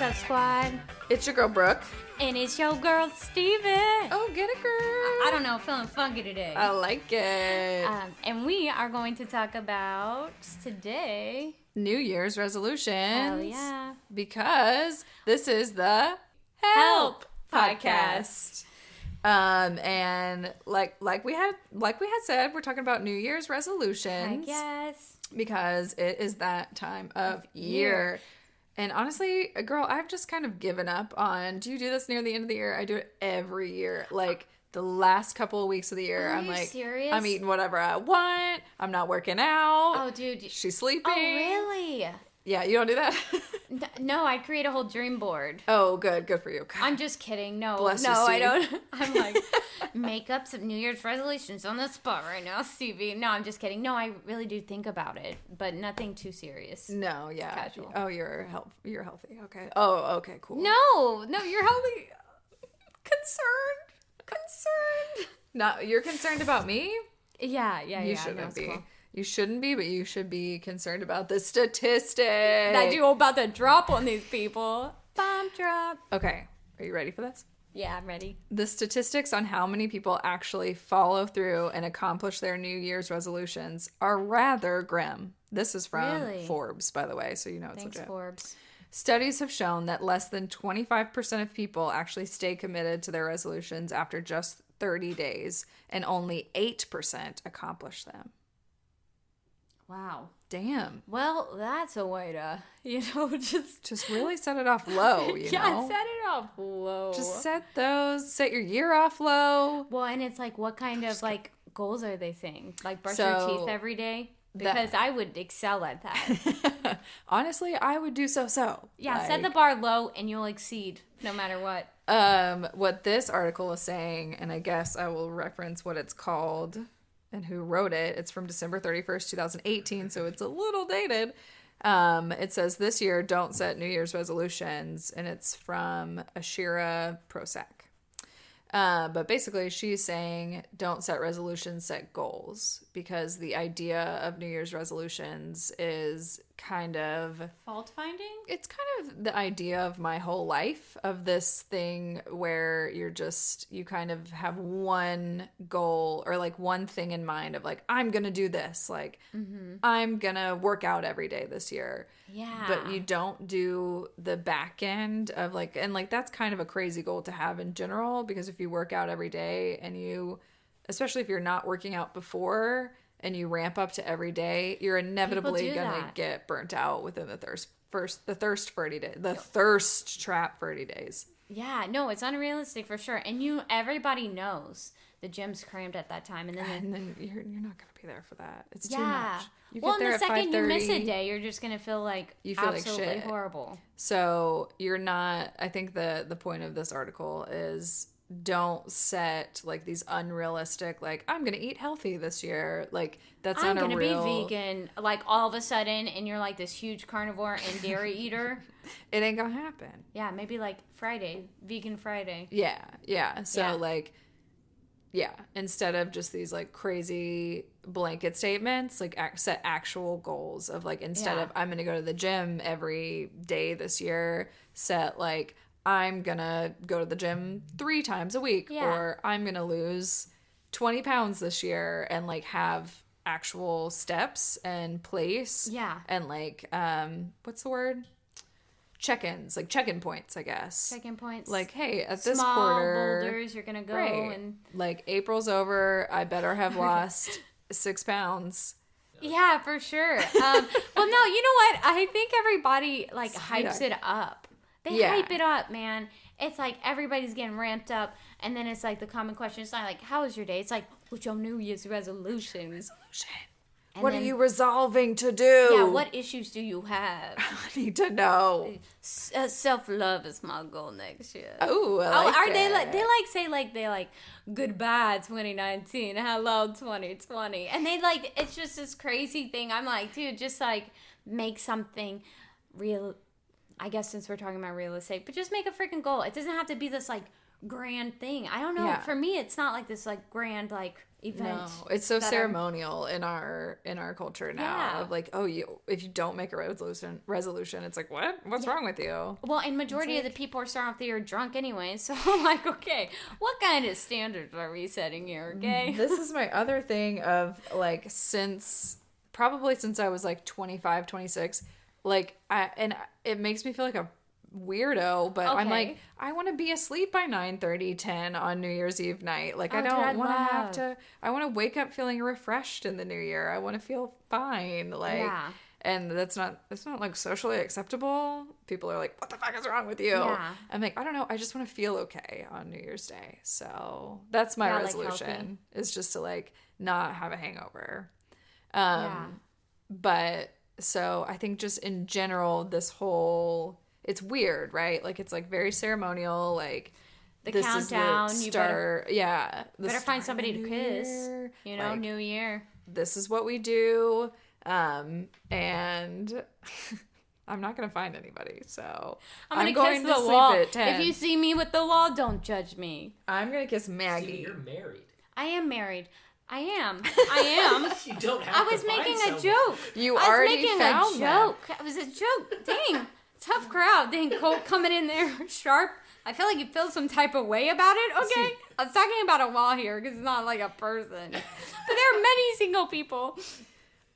up, squad? It's your girl, Brooke. And it's your girl, Steven. Oh, get it, girl. I don't know, feeling funky today. I like it. And we are going to talk about today. New Year's resolutions. Hell yeah. Because this is the Help podcast. And like we had said, we're talking about New Year's resolutions. Yes. Because it is that time of year. And honestly, girl, I've just kind of given up on, do you do this near the end of the year? I do it every year. Like the last couple of weeks of the year, Are I'm you like, serious? I'm eating whatever I want. I'm not working out. Oh, dude. She's sleeping. Oh, really? Yeah, you don't do that? No, I create a whole dream board. Oh, good. Good for you. God. I'm just kidding. No, Bless you, I Steve. don't. I'm like, make up some New Year's resolutions on the spot right now, Stevie. No, I'm just kidding. No, I really do think about it, but nothing too serious. No, yeah. Casual. Oh, you're healthy. Okay. Oh, okay, cool. No, you're healthy. Concerned. Not, you're concerned about me? Yeah. You no, shouldn't it's be. cool. You shouldn't be, but you should be concerned about the statistics. That you about to drop on these people. Bomb drop. Okay. Are you ready for this? Yeah, I'm ready. The statistics on how many people actually follow through and accomplish their New Year's resolutions are rather grim. This is from Really? Forbes, by the way, so you know it's Thanks, legit. Forbes. Studies have shown that less than 25% of people actually stay committed to their resolutions after just 30 days, and only 8% accomplish them. Wow. Damn. Well, that's a way to, Just really set it off low, you know? set it off low. Just set your year off low. Well, and it's like, what kind of like goals are they saying? Like brush So, your teeth every day? Because I would excel at that. Honestly, I would do so. Yeah, set the bar low and you'll exceed no matter what. What this article is saying, and I guess I will reference what it's called and who wrote it. It's from December 31st, 2018, so it's a little dated. It says, this year, don't set New Year's resolutions, and it's from Ashira Prosak. But basically, she's saying, don't set resolutions, set goals, because the idea of New Year's resolutions is kind of... Fault finding? It's kind of the idea of my whole life, of this thing where you kind of have one goal or like one thing in mind of like, I'm going to do this. Like, I'm going to work out every day this year. Yeah. But you don't do the back end of like, and like, that's kind of a crazy goal to have in general, because if you work out every day and you, especially if you're not working out before and you ramp up to every day, you're inevitably going to get burnt out within the thirst trap for 80 days. Yeah, no, it's unrealistic for sure. And everybody knows the gym's crammed at that time. And then you're not going to be there for that. It's too yeah. much. You Well, get and there the at second 5:30, you miss a day, you're just going to feel like absolutely like shit. horrible. So you're not, I think the point of this article is, don't set like these unrealistic, like, I'm gonna eat healthy this year, like that's I'm not gonna a real... be vegan, like all of a sudden, and you're like this huge carnivore and dairy eater. It ain't gonna happen. Yeah, maybe like Friday, vegan Friday. Yeah. So Yeah. like, yeah, instead of just these like crazy blanket statements, like set actual goals of like, instead of I'm gonna go to the gym every day this year, set like, I'm gonna go to the gym 3 times a week, or I'm gonna lose 20 pounds this year, and like have actual steps and place. Yeah. And like, what's the word? Check-ins, like check-in points, I guess. Check-in points. Like, hey, at this small quarter, boulders, you're gonna go and like April's over. I better have lost 6 pounds. yeah, for sure. Well, no, you know what? I think everybody like hypes it up. They hype it up, man. It's like everybody's getting ramped up, and then it's like the common question. It's not like, how was your day? It's like, what's your New Year's resolutions? And What are you resolving to do? Yeah, what issues do you have? I need to know. Self-love is my goal next year. Oh, I like they it. they like goodbye 2019, hello 2020, and they like, it's just this crazy thing. I'm like, dude, just like make something real. I guess since we're talking about real estate, but just make a freaking goal. It doesn't have to be this like grand thing. I don't know. Yeah. For me, it's not like this like grand like event. No, it's so ceremonial in our culture now. Of like, oh, if you don't make a resolution, it's like, what's wrong with you? Well, and majority of the people are starting off the year drunk anyway. So I'm like, okay, what kind of standards are we setting here? Okay, this is my other thing of like since I was like 25, 26, like it makes me feel like a weirdo, but I'm like, I want to be asleep by 9:30, 10 on New Year's Eve night. Like, I don't want to have to, I want to wake up feeling refreshed in the new year. I want to feel fine. Like, and it's not like socially acceptable. People are like, what the fuck is wrong with you? Yeah. I'm like, I don't know. I just want to feel okay on New Year's Day. So that's my resolution, is just to like not have a hangover. But so I think just in general, this whole, it's weird, right? Like, it's like very ceremonial. Like, the countdown. Is the start. Better find somebody to kiss. You know, like, New Year. This is what we do. And I'm not going to find anybody. So I'm going to kiss the sleep wall. at 10. If you see me with the wall, don't judge me. I'm going to kiss Maggie. See, you're married. I am married. I am. You don't have I was making a joke. You already found a joke. It was a joke. Dang. Tough crowd. Dang, Cole coming in there sharp. I feel like you feel some type of way about it. Okay. I was talking about a wall here because it's not like a person. But there are many single people.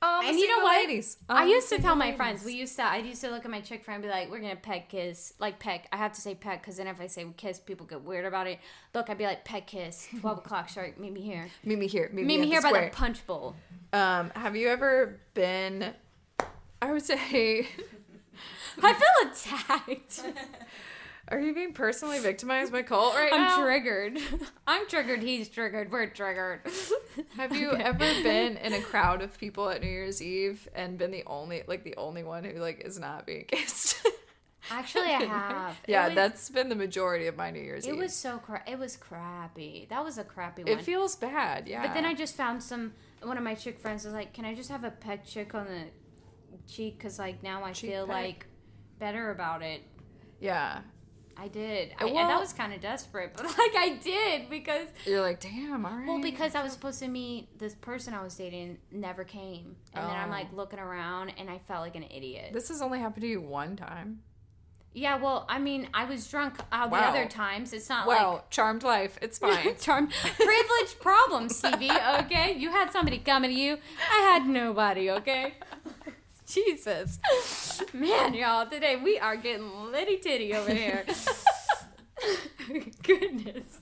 And you know what? Ladies. I used to tell my friends, I used to look at my chick friend and be like, we're going to peck kiss. Like peck. I have to say peck because then if I say kiss, people get weird about it. Look, I'd be like, peck kiss. 12 o'clock sharp. Meet me here. Meet me here. Meet me here by the punch bowl. Have you ever been, I would say... I feel attacked. Are you being personally victimized by Colt right now? I'm triggered. I'm triggered. He's triggered. We're triggered. Have you ever been in a crowd of people at New Year's Eve and been the only one who like is not being kissed? Actually, I have. Yeah, that's been the majority of my New Year's Eve. It was it was crappy. That was a crappy one. It feels bad, yeah. But then I just found one of my chick friends was like, can I just have a peck chick on the cheek? Because like now I feel like better about it. Yeah. I did. And that was kind of desperate, but like I did because... You're like, damn, all right. Well, because I was supposed to meet this person I was dating, never came. And then I'm like looking around and I felt like an idiot. This has only happened to you one time? Yeah, well, I mean, I was drunk the other times. It's not like... charmed life. It's fine. Privileged problem, Stevie, okay? You had somebody coming to you. I had nobody, okay? Jesus. Man, y'all, today we are getting litty titty over here. Goodness.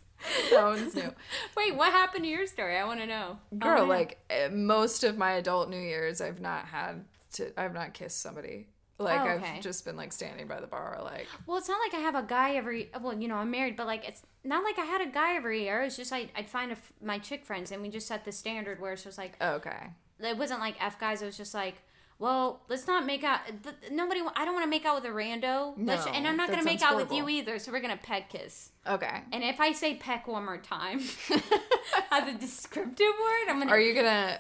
That one's new. Wait, what happened to your story? I want to know. Girl, like most of my adult New Year's, I've not kissed somebody. Like I've just been like standing by the bar, like. Well, it's not like I have a guy every. Well, you know, I'm married, but like it's not like I had a guy every year. It's just I'd find my chick friends, and we just set the standard where it's just like. Okay. It wasn't like F guys. It was just like. Well, let's not make out. I don't want to make out with a rando. No, and I'm not going to make out with you either. So we're going to peck kiss. Okay. And if I say peck one more time as a descriptive word, I'm going to. Are you gonna?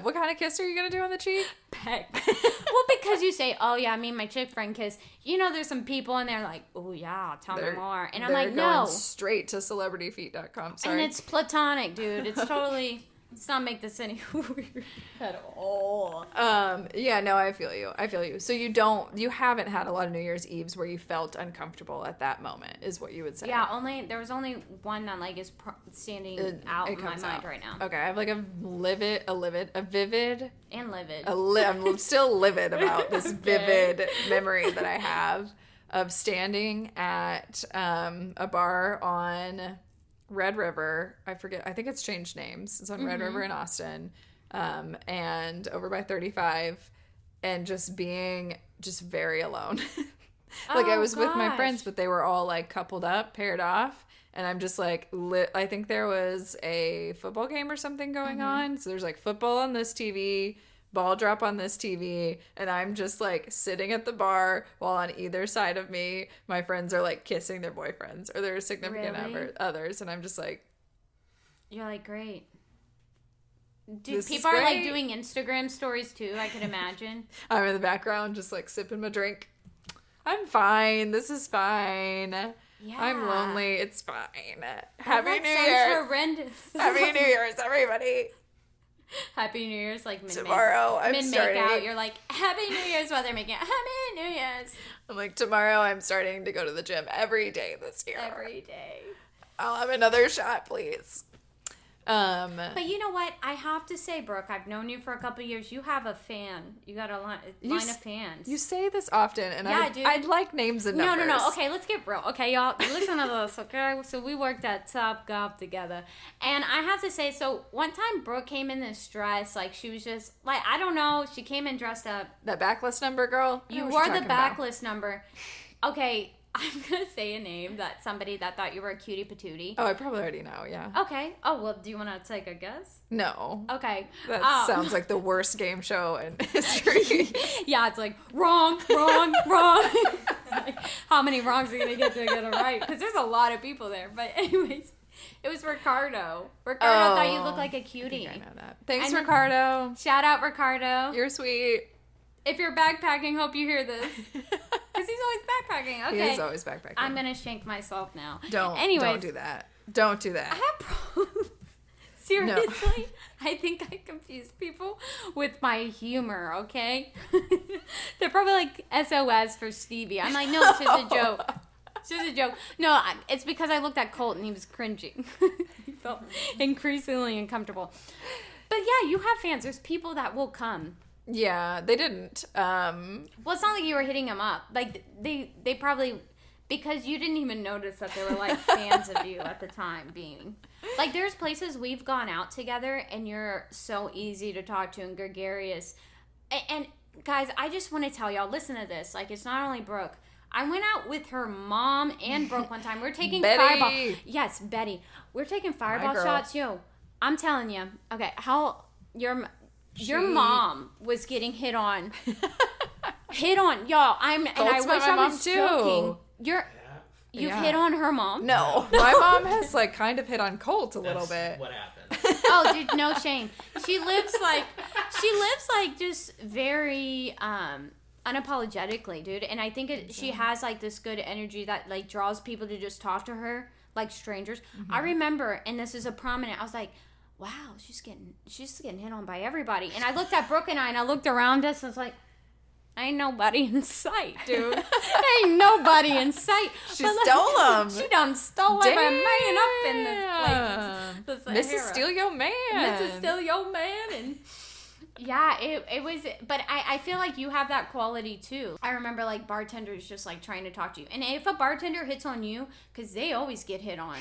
What kind of kiss are you gonna do on the cheek? Peck. Well, because you say, oh yeah, me and my chick friend kiss. You know, there's some people in there like, oh yeah, tell me more. And I'm like, no. Straight to celebrityfeet.com. Sorry. And it's platonic, dude. It's totally. Let's not make this any weird at all. Yeah, no, I feel you. So you haven't had a lot of New Year's Eves where you felt uncomfortable at that moment, is what you would say. Yeah, there was only one that like is standing out in my mind right now. Okay, I have like a vivid. I'm still livid about this vivid memory that I have of standing at a bar on Red River. I forget. I think it's changed names. It's on Red River in Austin, and over by 35, and just being very alone. Like I was with my friends, but they were all like coupled up, paired off, and I'm just like I think there was a football game or something going on. So there's like football on this TV, ball drop on this TV, and I'm just like sitting at the bar while on either side of me my friends are like kissing their boyfriends or their significant others, and I'm just like, you're like, great. Dude, people are like doing Instagram stories too, I can imagine. I'm in the background just like sipping my drink. I'm fine. This is fine. Yeah. I'm lonely. It's fine. Happy New Year's. Horrendous. Happy New Year's, everybody. Happy New Year's, like tomorrow I'm starting. Mid-make-out, you're like, Happy New Year's while they're making it. Happy New Year's. I'm like, tomorrow I'm starting to go to the gym every day this year. Every day. I'll have another shot, please. But you know what? I have to say, Brooke, I've known you for a couple of years. You have a fan. You got a line of fans. You say this often, and dude. I'd like names and numbers. No. Okay, let's get real. Okay, y'all, listen to this, okay? So we worked at Top Golf together. And I have to say, so one time Brooke came in this dress, like she was just, like, I don't know, she came in dressed up. That backlist number, girl? You wore the backlist number. Okay, I'm going to say a name that somebody that thought you were a cutie patootie. Oh, I probably already know, yeah. Okay. Oh, well, do you want to take a guess? No. Okay. That sounds like the worst game show in history. Yeah, it's like, wrong. Like, how many wrongs are you going to get it right? Because there's a lot of people there. But anyways, it was Ricardo. Ricardo thought you looked like a cutie. I know that. Thanks, Ricardo. Shout out, Ricardo. You're sweet. If you're backpacking, hope you hear this. Because he's always backpacking. Okay. He is always backpacking. I'm going to shank myself now. Don't do that. Don't do that. I have problems. Seriously? No. I think I confuse people with my humor, okay? They're probably like SOS for Stevie. I'm like, no, it's just a joke. It's just a joke. No, it's because I looked at Colt and he was cringing. He felt increasingly uncomfortable. But yeah, you have fans. There's people that will come. Yeah, they didn't. Well, it's not like you were hitting them up. Like, they probably... Because you didn't even notice that they were, like, fans of you at the time being. Like, there's places we've gone out together, and you're so easy to talk to and gregarious. And guys, I just want to tell y'all, listen to this. Like, it's not only Brooke. I went out with her mom and Brooke one time. We're taking fireball. Yes, Betty. We're taking fireball shots. Yo, I'm telling you. Okay, how... Your mom was getting hit on. Y'all. I wish I was joking. You've hit on her mom? No. My mom has, like, kind of hit on Colt a little bit. What happened? Oh, dude, no shame. She lives like just very unapologetically, dude. And I think she has, like, this good energy that, like, draws people to just talk to her, like strangers. Mm-hmm. I remember, and this is a prominent, I was like, wow, she's getting hit on by everybody. And I looked at Brooke and I looked around us and I was like, ain't nobody in sight, dude. Ain't nobody in sight. She stole them. She done stole every man up in this place. Mrs. Steal Your Man. Mrs. Steal Your Man. And yeah, it was, but I feel like you have that quality too. I remember like bartenders just like trying to talk to you. And if a bartender hits on you, because they always get hit on,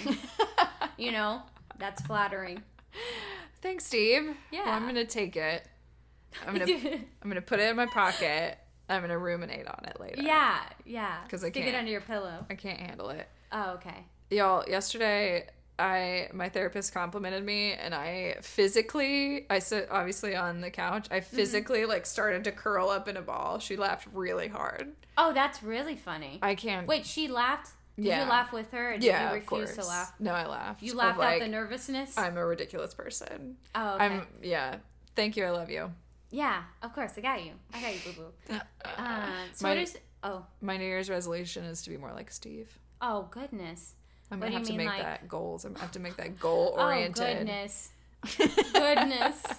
you know, that's flattering. Thanks, Steve. Yeah. Well, I'm going to take it. I'm gonna put it in my pocket. I'm gonna ruminate on it later. Yeah. Because I can't. Stick it under your pillow. I can't handle it. Oh, okay. Y'all, yesterday, my therapist complimented me, and I sit obviously on the couch. I physically like started to curl up in a ball. She laughed really hard. Oh, that's really funny. I can't. Wait, she laughed? Did you laugh with her? Or did you refuse to laugh? No, I laughed. You laughed out the nervousness? I'm a ridiculous person. Oh, okay. Thank you. I love you. Yeah, of course. I got you, boo-boo. My New Year's resolution is to be more like Steve. Oh, goodness. I'm going to have to make that goals. I'm going to have to make that goal-oriented. Oh, goodness.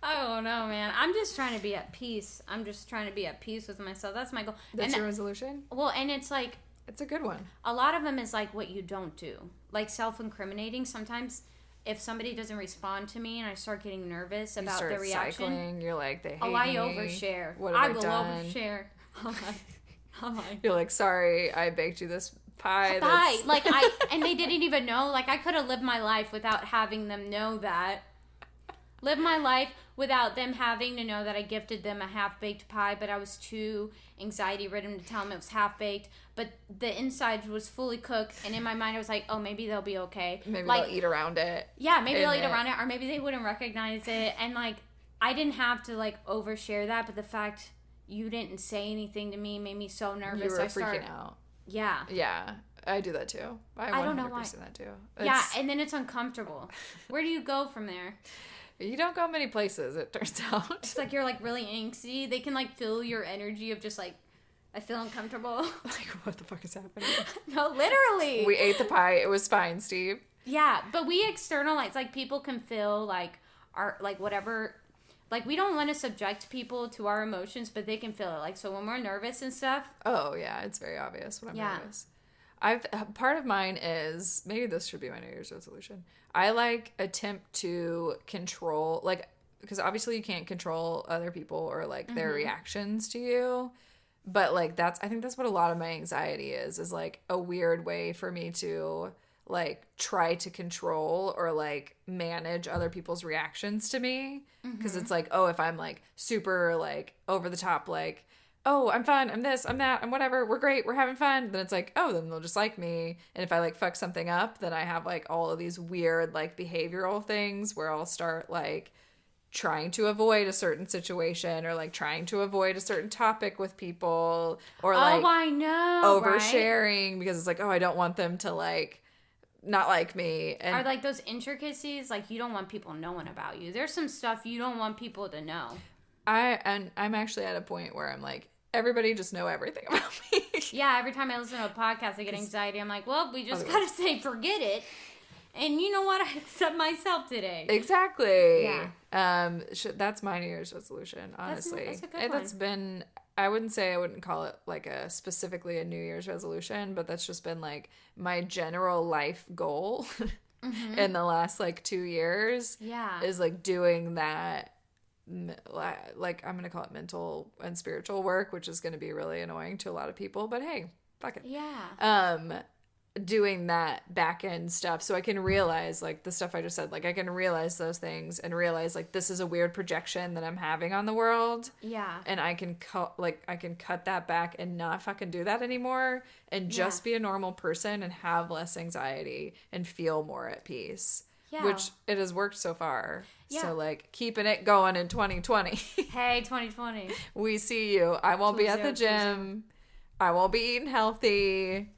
I don't know, man. I'm just trying to be at peace. I'm just trying to be at peace with myself. That's my goal. That's your resolution? Well, and it's like... It's a good one. A lot of them is like what you don't do. Like self-incriminating. Sometimes... If somebody doesn't respond to me and I start getting nervous about the reaction, cycling, you're like, they hate me. I overshare. What have I will done? Overshare. I'm like, you're like, sorry, I baked you this pie. And they didn't even know. Like, I could have lived my life without having them know that. Live my life without them having to know that I gifted them a half-baked pie, but I was too anxiety-ridden to tell them it was half-baked. But the inside was fully cooked, and in my mind I was like, oh, maybe they'll be okay. Maybe they'll eat around it. Yeah, maybe they'll eat around it, or maybe they wouldn't recognize it. And, like, I didn't have to, like, overshare that, but the fact you didn't say anything to me made me so nervous. You were freaking out. Yeah. Yeah. I do that too. I don't know why. That too. Yeah, and then it's uncomfortable. Where do you go from there? You don't go many places, it turns out. It's like you're like really angsty. They can like feel your energy of just like I feel uncomfortable. Like, what the fuck is happening? No, literally. We ate the pie. It was fine, Steve. Yeah, but we externalize. Like, people can feel like our, like, whatever. Like, we don't want to subject people to our emotions, but they can feel it. Like, so when we're nervous and stuff. Oh, yeah. It's very obvious when I'm nervous. Part of mine is, maybe this should be my New Year's resolution. I, like, attempt to control, like, because obviously you can't control other people or, like, their reactions to you. But, like, I think that's what a lot of my anxiety is like a weird way for me to, like, try to control or, like, manage other people's reactions to me. Because it's like, oh, if I'm, like, super, like, over the top, like, oh, I'm fun, I'm this, I'm that, I'm whatever, we're great, we're having fun, then it's like, oh, then they'll just like me. And if I, like, fuck something up, then I have, like, all of these weird, like, behavioral things where I'll start, like, trying to avoid a certain situation or, like, trying to avoid a certain topic with people or, like, I know, oversharing right? Because it's like, oh, I don't want them to, like, not like me. And are, like, those intricacies, like, you don't want people knowing about you. There's some stuff you don't want people to know. I'm actually at a point where I'm like, everybody just know everything about me. Yeah, every time I listen to a podcast, I get anxiety. I'm like, well, we just gotta say forget it. And you know what? I accept myself today. Exactly. Yeah. That's my New Year's resolution, honestly. That's a good one. That's been, I wouldn't call it, like, specifically a New Year's resolution, but that's just been, like, my general life goal in the last, like, 2 years. Yeah. Is, like, doing that, like, I'm going to call it mental and spiritual work, which is going to be really annoying to a lot of people, but hey, fuck it. Yeah. Doing that back end stuff so I can realize, like, the stuff I just said, like, I can realize those things and realize, like, this is a weird projection that I'm having on the world. Yeah. And I can cut that back and not fucking do that anymore and just be a normal person and have less anxiety and feel more at peace. Yeah. Which it has worked so far. Yeah. So, like, keeping it going in 2020. Hey, 2020. We see you. I won't be at the gym. I won't be eating healthy.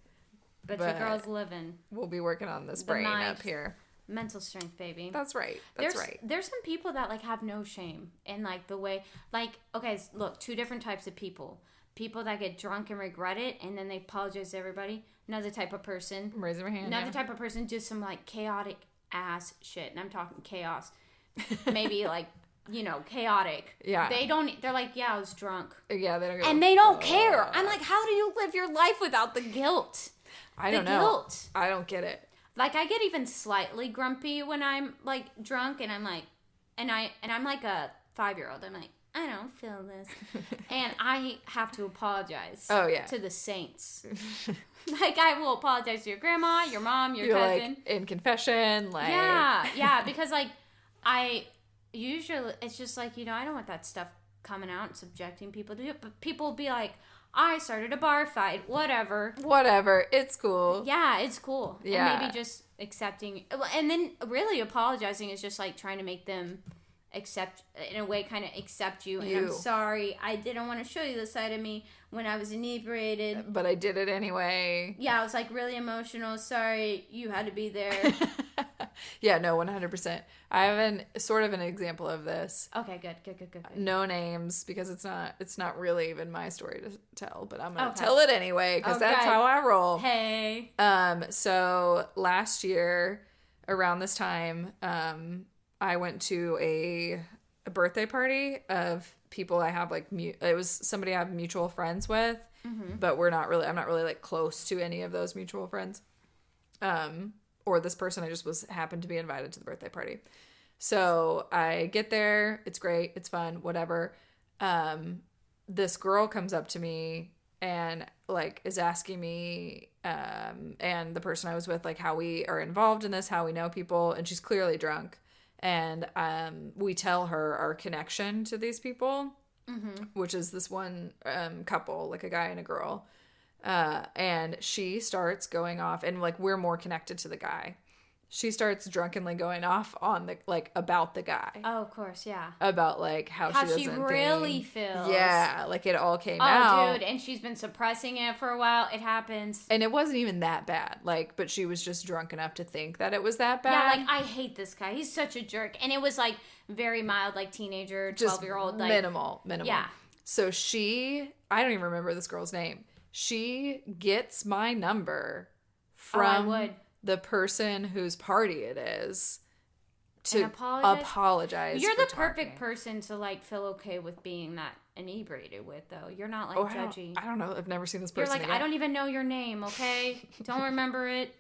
But your girl's living. We'll be working on this brain up here. Mental strength, baby. That's right. That's right. There's some people that, like, have no shame in, like, the way, like, okay, look, 2 different types of people. People that get drunk and regret it, and then they apologize to everybody. Another type of person. I'm raising my hand. Another type of person just some, like, chaotic ass shit. And I'm talking chaos. Maybe, like, you know, chaotic. Yeah. They're like, yeah, I was drunk. Yeah, they don't And they don't care. I'm like, how do you live your life without the guilt? I don't know. Guilt. I don't get it. Like, I get even slightly grumpy when I'm, like, drunk, and I'm like, and I'm like a 5-year-old. I'm like, I don't feel this, and I have to apologize. Oh yeah. To the saints. Like, I will apologize to your grandma, your mom, your cousin. Like, in confession, like. Yeah, because, like, I usually it's just like, you know, I don't want that stuff coming out and subjecting people to it, but people will be like, I started a bar fight, whatever, it's cool. Yeah, it's cool. Yeah. And maybe just accepting, and then really apologizing is just, like, trying to make them accept, in a way, kind of accept you. And I'm sorry, I didn't want to show you the side of me when I was inebriated, but I did it anyway. Yeah, I was, like, really emotional. Sorry, you had to be there. Yeah, no, 100%. I have an example of this. Okay, good. No names, because it's not really even my story to tell, but I'm gonna tell it anyway, because that's how I roll. Hey. So last year around this time, I went to a birthday party of people I have, like, it was somebody I have mutual friends with, but I'm not really, like, close to any of those mutual friends. Or this person, I just happened to be invited to the birthday party. So I get there, it's great, it's fun, whatever. This girl comes up to me and, like, is asking me, and the person I was with, like, how we are involved in this, how we know people, and she's clearly drunk. And we tell her our connection to these people, which is this one couple, like a guy and a girl. And she starts going off, and, like, we're more connected to the guy. She starts drunkenly going off on the, like, about the guy. Oh, of course, yeah. About, like, how she really feels. Yeah, like, it all came out. Oh, dude, and she's been suppressing it for a while. It happens. And it wasn't even that bad, like, but she was just drunk enough to think that it was that bad. Yeah, like, I hate this guy. He's such a jerk. And it was, like, very mild, like, teenager, 12-year-old. Like, minimal. Yeah. So I don't even remember this girl's name. She gets my number from the person whose party it is to apologize. You're the perfect person to like feel okay with being that inebriated with, though. You're not like judgy. I don't know. I've never seen this person. You're like, I don't even know your name, okay? Don't remember it.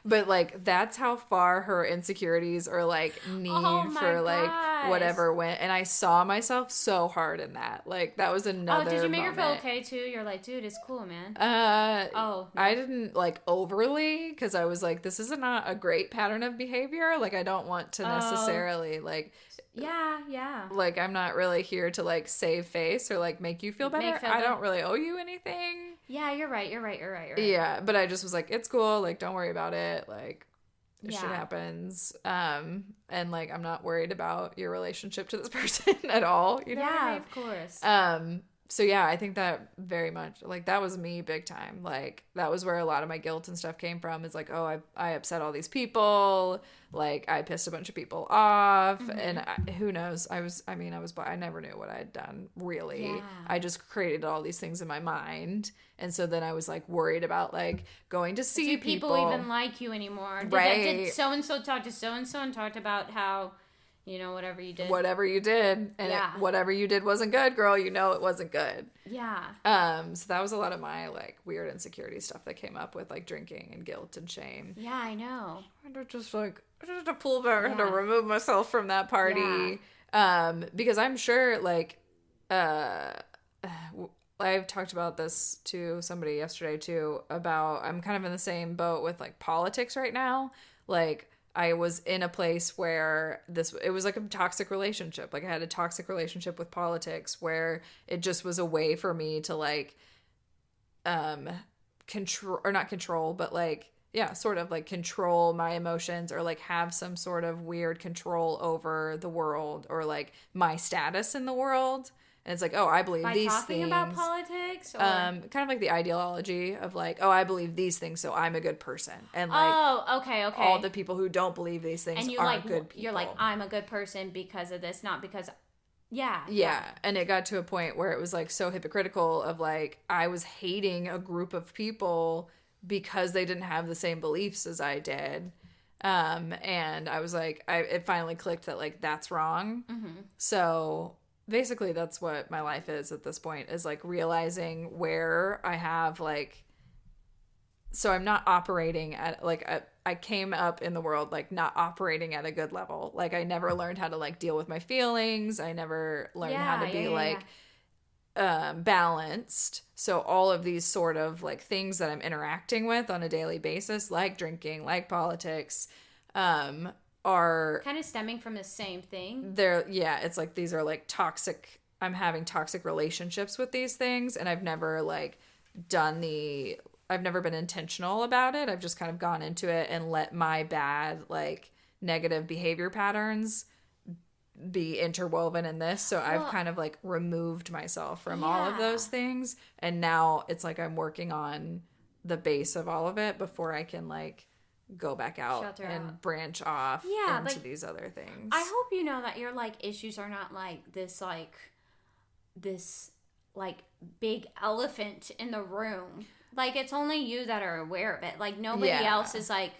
But like that's how far her insecurities or like need for like whatever went, and I saw myself so hard in that. Like that was another. Oh, did you make moment. her feel okay too? You're like, dude, it's cool, man. No. I didn't like overly, because I was like, this is not a great pattern of behavior. Like I don't want to necessarily like. Yeah. Like I'm not really here to like save face or like make you feel better. I don't really owe you anything. Yeah, you're right. Yeah, but I just was like, it's cool. Like don't worry about it. Like shit happens. And like I'm not worried about your relationship to this person at all. You know what I mean? Of course. So yeah, I think that very much, like, that was me big time. Like, that was where a lot of my guilt and stuff came from. Is like, oh, I upset all these people. Like, I pissed a bunch of people off. Mm-hmm. And who knows? I never knew what I had done, really. Yeah. I just created all these things in my mind. And so then I was, like, worried about, like, going to see people. Do people even like you anymore? Did so-and-so talk to so-and-so and talked about how... You know, whatever you did. Whatever you did. And whatever you did wasn't good, girl. You know it wasn't good. Yeah. So that was a lot of my, like, weird insecurity stuff that came up with, like, drinking and guilt and shame. Yeah, I know. I had to pull back and to remove myself from that party. Yeah. Because I'm sure, like, I've talked about this to somebody yesterday, too, about I'm kind of in the same boat with, like, politics right now. Like, I was in a place where it was like a toxic relationship. Like I had a toxic relationship with politics where it just was a way for me to like, control my emotions or like have some sort of weird control over the world or like my status in the world. And it's like, oh, I believe these things. By talking about politics? Or? Kind of like the ideology of like, oh, I believe these things, so I'm a good person. And like, okay. All the people who don't believe these things aren't good people. You're like, I'm a good person because of this, not because... Yeah. And it got to a point where it was like so hypocritical of like, I was hating a group of people because they didn't have the same beliefs as I did. And I was like, it finally clicked that like, that's wrong. Mm-hmm. So... basically that's what my life is at this point, is like realizing where I have like, so I'm not operating at like I came up in the world like not operating at a good level. Like I never learned how to like deal with my feelings. I never learned how to be balanced. So all of these sort of like things that I'm interacting with on a daily basis, like drinking, like politics, are kind of stemming from the same thing. It's like these are like toxic. I'm having toxic relationships with these things, and I've never been intentional about it. I've just kind of gone into it and let my bad like negative behavior patterns be interwoven in this. So I've kind of like removed myself from all of those things, and now it's like I'm working on the base of all of it before I can like go back out and branch off into these other things. I hope you know that your like issues are not like this big elephant in the room. Like it's only you that are aware of it. Like nobody else is like,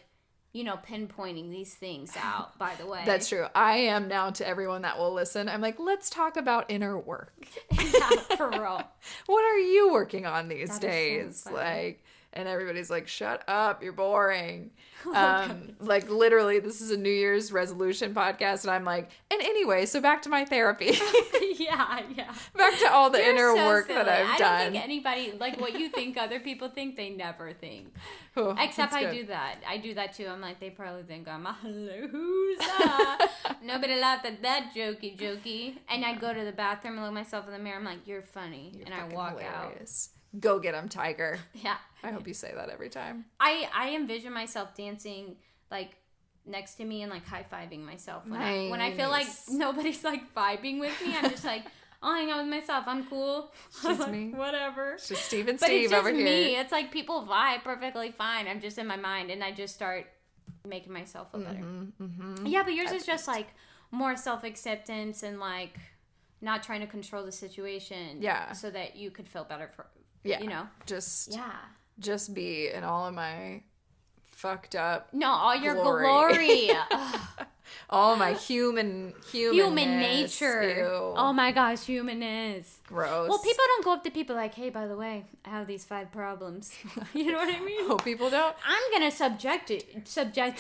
you know, pinpointing these things out, by the way. That's true. I am now, to everyone that will listen, I'm like, let's talk about inner work. Yeah, for real. What are you working on these days? So like, and everybody's like, shut up, you're boring. Like literally, this is a New Year's resolution podcast, and I'm like, and anyway, so back to my therapy. Yeah. Back to all the inner work that I've done. I don't think anybody, like what you think other people think, they never think. Oh, except I do that. I do that too. I'm like, they probably think I'm a loser. Nobody laughed at that jokey. And I go to the bathroom and look myself in the mirror. I'm like, you're funny. And I walk hilarious. Out. Go get him, Tiger. Yeah. I hope you say that every time. I envision myself dancing like next to me and like high-fiving myself. When I feel like nobody's like vibing with me, I'm just like, I'll hang out with myself. I'm cool. It's just me. Whatever. It's just Steve and Steve over here. But it's just me. It's like people vibe perfectly fine. I'm just in my mind and I just start making myself feel better. Mm-hmm. Yeah, but yours is just like more self-acceptance and like... not trying to control the situation. Yeah. So that you could feel better for, Yeah. you know? Just be in all of my fucked up No, all your glory. All my human nature. Ew. Oh my gosh, humanness. Gross. Well, people don't go up to people like, hey, by the way, I have these 5 problems. You know what I mean? Oh, people don't? I'm going to subject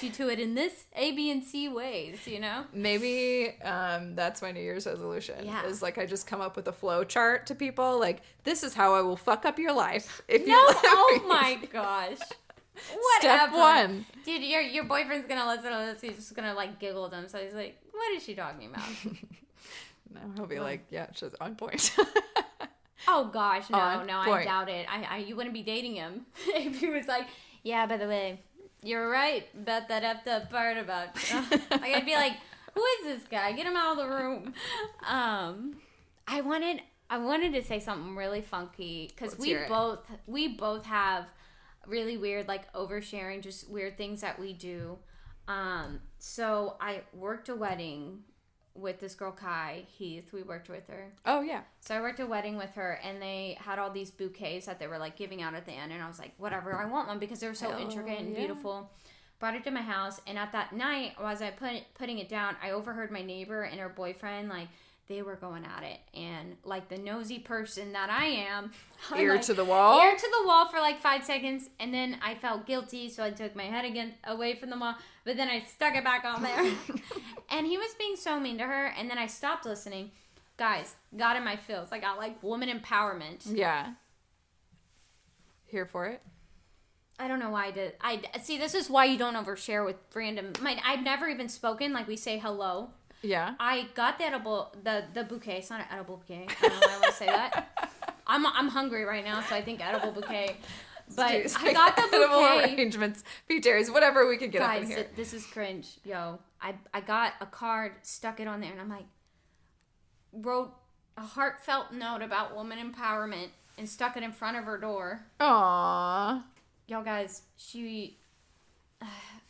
you to it in this A, B, and C ways, you know? Maybe that's my New Year's resolution. Yeah. Is like I just come up with a flow chart to people. Like, this is how I will fuck up your life. If No, oh my gosh. Whatever. Step 1. Dude, your boyfriend's gonna listen to this. He's just gonna like giggle at them. So he's like, "What is she talking about?" No, he'll be like, "Yeah, she's on point." Oh gosh, no, On point. I doubt it. You wouldn't be dating him if he was like, "Yeah, by the way, you're right about that effed up part about." Like I'd be like, "Who is this guy? Get him out of the room." I wanted to say something really funky because we both have really weird, like, oversharing, just weird things that we do. So I worked a wedding with this girl, Kai Heath. We worked with her. Oh, yeah. So I worked a wedding with her, and they had all these bouquets that they were, like, giving out at the end. And I was like, whatever, I want one because they were so intricate and beautiful. Brought it to my house, and at that night, as I putting it down, I overheard my neighbor and her boyfriend, like, they were going at it, and like the nosy person that I am, Ear to the wall for like 5 seconds, and then I felt guilty, so I took my head away from the wall, but then I stuck it back on there. And he was being so mean to her, and then I stopped listening. Guys, got in my feels. I got like woman empowerment. Yeah. Here for it. I don't know why I did. See, this is why you don't overshare with random. I've never even spoken. Like, we say hello. Yeah. I got the bouquet. It's not an edible bouquet. I don't know why I want to say that. I'm hungry right now, so I think edible bouquet. But jeez, I got the bouquet. Edible arrangements, berries, whatever we can get up in here. Guys, this is cringe. Yo, I got a card, stuck it on there, and I'm like, wrote a heartfelt note about woman empowerment and stuck it in front of her door. Aww. Yo, guys,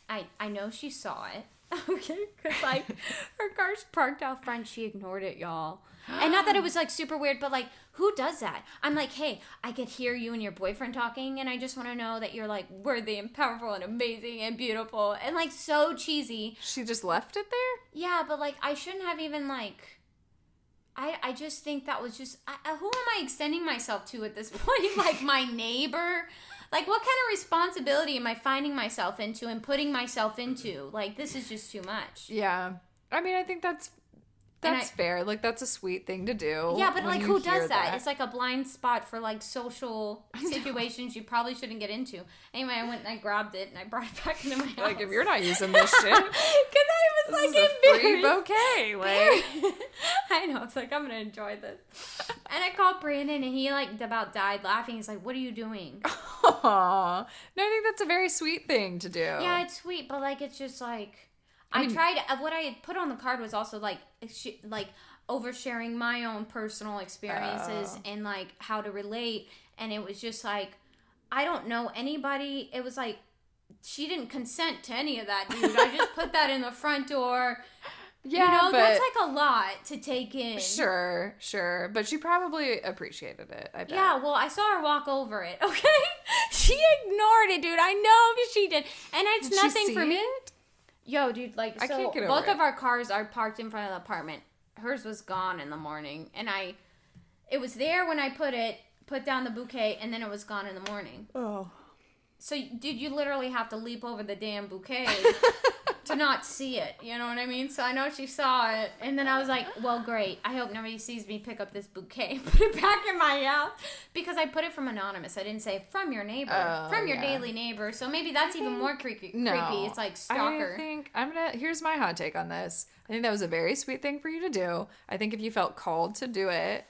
I know she saw it. Okay, because like her car's parked out front, she ignored it, y'all. And not that it was like super weird, but like, who does that? I'm like, hey, I could hear you and your boyfriend talking, and I just want to know that you're like worthy and powerful and amazing and beautiful and like so cheesy. She just left it there? Yeah, but like I shouldn't have even like. I just think that was just who am I extending myself to at this point? Like my neighbor. Like, what kind of responsibility am I finding myself into and putting myself into? Like, this is just too much. Yeah. I mean, I think that's fair. Like, that's a sweet thing to do. Yeah, but, like, who does that? It's, like, a blind spot for, like, social situations you probably shouldn't get into. Anyway, I went and I grabbed it and I brought it back into my house. Like, if you're not using this shit. Because I was, this is a free bouquet. Like. I know. It's like, I'm going to enjoy this. And I called Brandon and he, like, about died laughing. He's like, what are you doing? Aww. No, I think that's a very sweet thing to do. Yeah, it's sweet, but, like, it's just, like... I tried, what I had put on the card was also, like oversharing my own personal experiences and, like, how to relate. And it was just, like, I don't know anybody. It was, like, she didn't consent to any of that, dude. I just put that in the front door. Yeah, you know, that's, like, a lot to take in. Sure. But she probably appreciated it, I bet. Yeah, well, I saw her walk over it, okay? She ignored it, dude. I know she did. And it's did nothing she for see me. It? Yo, dude, like, I so can't get over both it. of our cars are parked in front of the apartment. Hers was gone in the morning, and it was there when I put down the bouquet, and then it was gone in the morning. Oh. So, dude, you literally have to leap over the damn bouquet to not see it, you know what I mean? So I know she saw it, and then I was like, well, great. I hope nobody sees me pick up this bouquet, put it back in my house, because I put it from anonymous. I didn't say from your neighbor, from your daily neighbor. So maybe that's even more creepy. It's like stalker. I think here's my hot take on this. I think that was a very sweet thing for you to do. I think if you felt called to do it,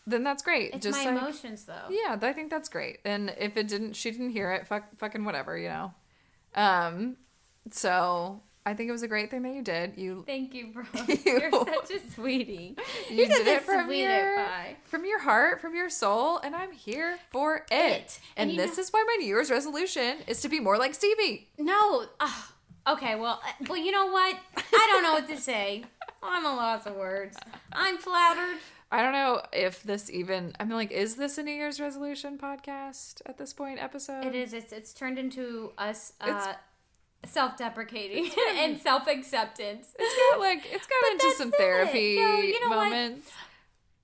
then that's great. It's just my emotions, though. Yeah, I think that's great. And if she didn't hear it, fucking whatever, you know. So I think it was a great thing that you did. Thank you, bro. You're such a sweetie. You did it from your heart, from your soul, and I'm here for it. And this is why my New Year's resolution is to be more like Stevie. No. Okay, well, you know what? I don't know what to say. I'm a loss of words. I'm flattered. I don't know if this even, I mean, like, is this a New Year's resolution podcast at this point, episode? It is. It's turned into us self-deprecating and self-acceptance. It's got into some therapy moments.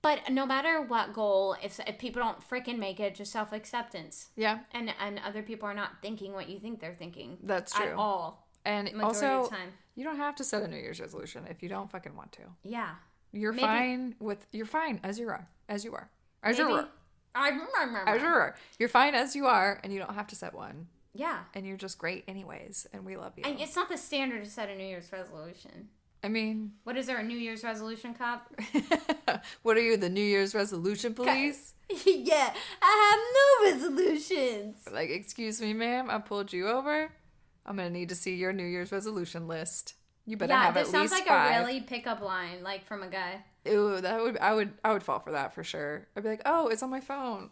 What? But no matter what goal, if people don't freaking make it, just self-acceptance. Yeah. And other people are not thinking what you think they're thinking. That's true. At all. And also, of the time. You don't have to set a New Year's resolution if you don't fucking want to. Yeah. You're fine as you are. As you are. You're fine as you are, and you don't have to set one. Yeah. And you're just great anyways, and we love you. And it's not the standard to set a New Year's resolution. I mean... What is there, a New Year's resolution cop? What are you, the New Year's resolution police? Yeah, I have no resolutions. Like, excuse me, ma'am, I pulled you over. I'm going to need to see your New Year's resolution list. You better have at least 5. Yeah, this sounds like a really pickup line, like from a guy. Ooh, I would fall for that for sure. I'd be like, oh, it's on my phone.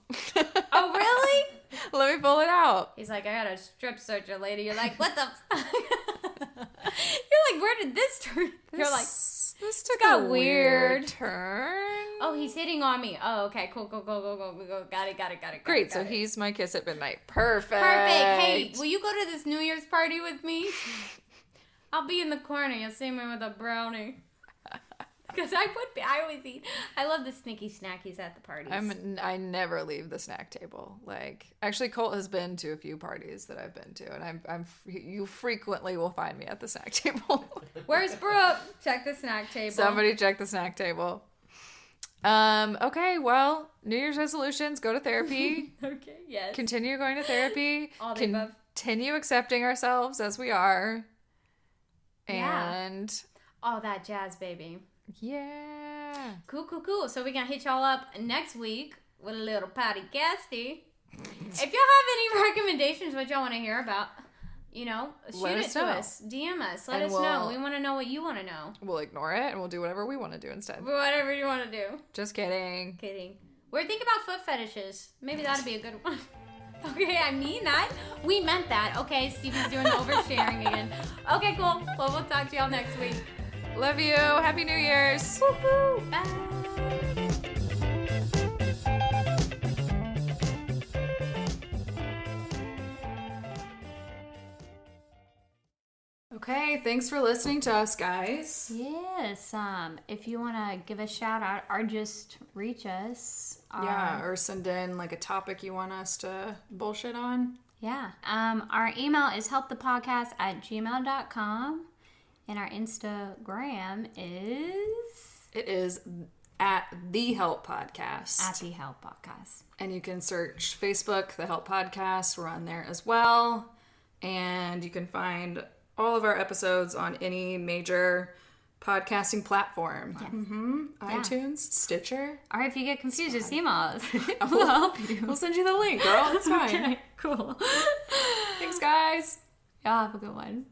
Oh, really? Let me pull it out. He's like, I got a strip searcher, lady. You're like, what the fuck? You're like, where did this turn? You're like, this took a weird turn. Oh, he's hitting on me. Oh, okay, cool. Go. Got it. Great, so he's my kiss at midnight. Perfect. Hey, will you go to this New Year's party with me? I'll be in the corner. You'll see me with a brownie. Because I would be. I always eat. I love the sneaky snackies at the parties. I never leave the snack table. Like, actually, Colt has been to a few parties that I've been to, and you frequently will find me at the snack table. Where's Brooke? Check the snack table. Somebody check the snack table. Okay, well, New Year's resolutions, go to therapy. Okay, yes. Continue going to therapy. All the above. Continue accepting ourselves as we are. And... all that jazz, baby. Yeah. Cool. So we're going to hit y'all up next week with a little patty casty. If y'all have any recommendations, what y'all want to hear about, shoot it to us. DM us. Let us know. We want to know what you want to know. We'll ignore it and we'll do whatever we want to do instead. Whatever you want to do. Just kidding. We're thinking about foot fetishes. Maybe that'd be a good one. Okay, I mean that. We meant that. Okay, Stevie's doing the oversharing again. Okay, cool. Well, we'll talk to y'all next week. Love you. Happy New Year's. Woohoo. Bye. Okay, thanks for listening to us, guys. Yes. If you want to give a shout out or just reach us. Or send in like a topic you want us to bullshit on. Yeah. Our email is helpthepodcast@gmail.com. And our Instagram is... It is at The Help Podcast. At The Help Podcast. And you can search Facebook, The Help Podcast. We're on there as well. And you can find all of our episodes on any major podcasting platform. Yes. iTunes, Stitcher. Or if you get confused, just email us. We'll help you. We'll send you the link, girl. It's fine. Okay, cool. Thanks, guys. Y'all have a good one.